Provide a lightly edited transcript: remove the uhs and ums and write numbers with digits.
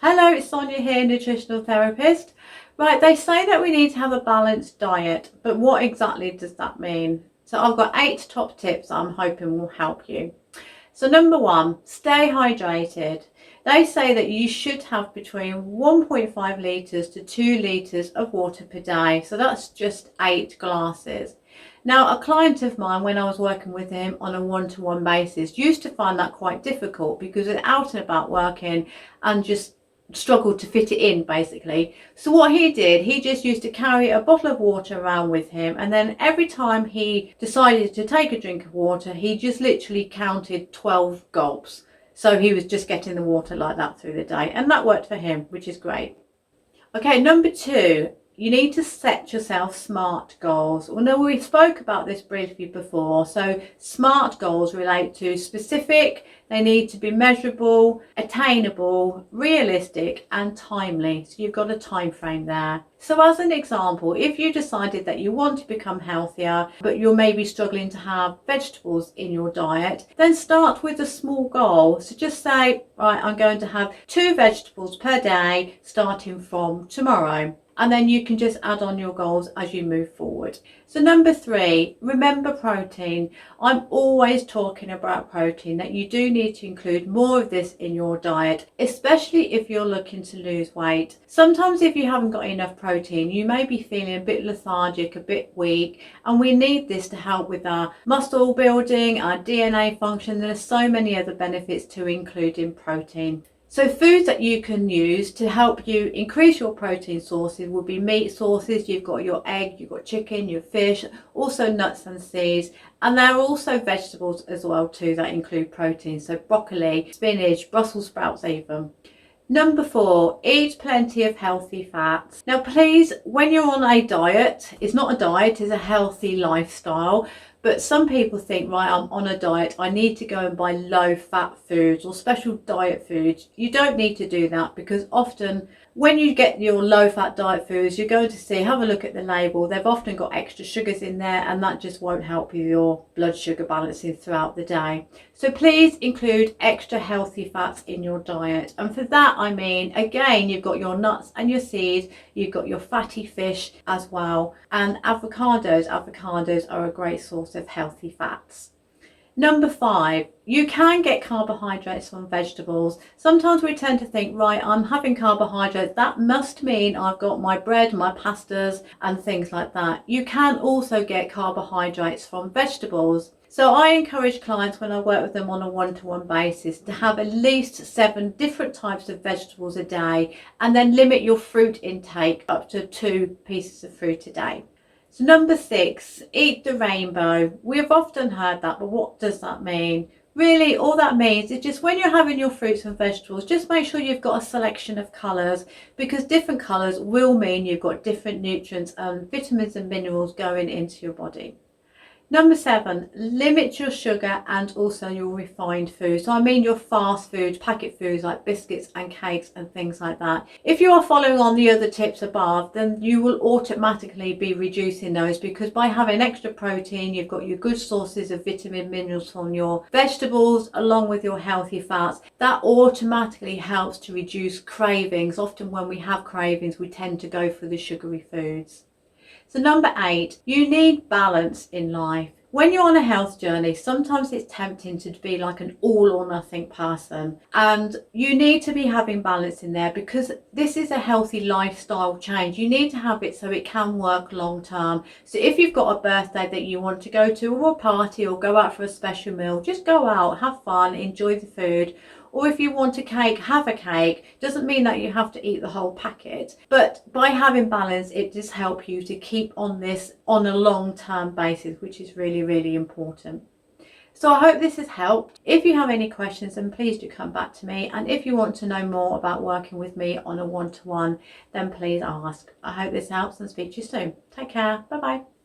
Hello, it's Sonia here, nutritional therapist. Right, they say that we need to have a balanced diet, but what exactly does that mean? So I've got 8 top tips I'm hoping will help you. So number 1, stay hydrated. They say that you should have between 1.5 litres to 2 litres of water per day. So that's just 8 glasses. Now, a client of mine, when I was working with him on a one-to-one basis, used to find that quite difficult because they're out and about working and just struggled to fit it in basically. So what he did, he just used to carry a bottle of water around with him, and then every time he decided to take a drink of water, he just literally counted 12 gulps. So he was just getting the water like that through the day, and that worked for him, which is great. Okay, number 2, you need to set yourself SMART goals. Well, no, we spoke about this briefly before. So SMART goals relate to specific, they need to be measurable, attainable, realistic and timely. So you've got a time frame there. So as an example, if you decided that you want to become healthier, but you're maybe struggling to have vegetables in your diet, then start with a small goal. So just say, right, I'm going to have 2 vegetables per day starting from tomorrow. And then you can just add on your goals as you move forward. So number 3, remember protein. I'm always talking about protein, that you do need to include more of this in your diet, especially if you're looking to lose weight. Sometimes if you haven't got enough protein, you may be feeling a bit lethargic, a bit weak, and we need this to help with our muscle building, our DNA function. There's so many other benefits to including protein. So foods that you can use to help you increase your protein sources would be meat sources. You've got your egg, you've got chicken, your fish, also nuts and seeds. And there are also vegetables as well too that include protein. So broccoli, spinach, Brussels sprouts even. Number 4, eat plenty of healthy fats. Now please, when you're on a diet, it's not a diet, it's a healthy lifestyle. But some people think, right, I'm on a diet, I need to go and buy low fat foods or special diet foods. You don't need to do that, because often when you get your low fat diet foods, you're going to see, have a look at the label, they've often got extra sugars in there, and that just won't help with your blood sugar balancing throughout the day. So please include extra healthy fats in your diet. And for that, I mean, again, you've got your nuts and your seeds, you've got your fatty fish as well, and avocados. Avocados are a great source of healthy fats. Number 5, you can get carbohydrates from vegetables. Sometimes we tend to think, right, I'm having carbohydrates, that must mean I've got my bread, my pastas and things like that. You can also get carbohydrates from vegetables. So I encourage clients, when I work with them on a one-to-one basis, to have at least 7 different types of vegetables a day, and then limit your fruit intake up to 2 pieces of fruit a day. So number 6, eat the rainbow. We've often heard that, but what does that mean? Really, all that means is just when you're having your fruits and vegetables, just make sure you've got a selection of colours, because different colours will mean you've got different nutrients and vitamins and minerals going into your body. Number 7, limit your sugar and also your refined foods. So I mean your fast foods, packet foods like biscuits and cakes and things like that. If you are following on the other tips above, then you will automatically be reducing those, because by having extra protein, you've got your good sources of vitamin minerals from your vegetables along with your healthy fats. That automatically helps to reduce cravings. Often when we have cravings, we tend to go for the sugary foods. So number 8, you need balance in life. When you're on a health journey, sometimes it's tempting to be like an all or nothing person, and you need to be having balance in there, because this is a healthy lifestyle change. You need to have it so it can work long term. So if you've got a birthday that you want to go to, or a party, or go out for a special meal, just go out, have fun, enjoy the food. Or if you want a cake, have a cake. Doesn't mean that you have to eat the whole packet, but by having balance, it does help you to keep on this on a long-term basis, which is really, really important. So I hope this has helped. If you have any questions, then please do come back to me. And if you want to know more about working with me on a one-to-one, then please ask. I hope this helps, and speak to you soon. Take care. Bye-bye.